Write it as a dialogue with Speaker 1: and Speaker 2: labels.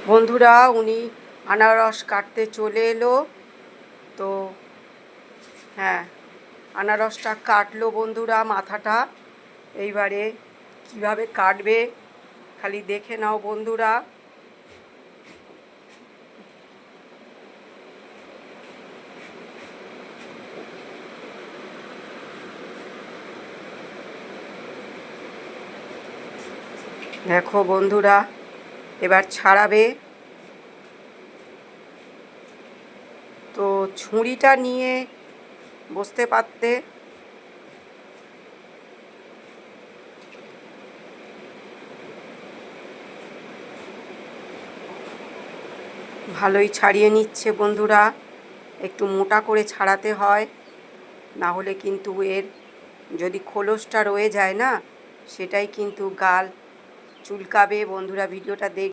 Speaker 1: বন্ধুরা উনি আনারস কাটতে চলে এলো। তো হ্যাঁ, আনারসটা কাটলো বন্ধুরা, মাথাটা। এইবারে কিভাবে কাটবে খালি দেখে নাও বন্ধুরা। দেখো বন্ধুরা, এবার ছাড়াবে। তো ছুরিটা নিয়ে বসতে পারতে। ভালোই ছাড়িয়ে নিচ্ছে বন্ধুরা, একটু মোটা করে ছাড়াতে হয়, না হলে কিন্তু এর যদি খোলসটা রয়ে যায় না, সেটাই কিন্তু গাল চুলকাবে। বন্ধুরা ভিডিওটা দেখ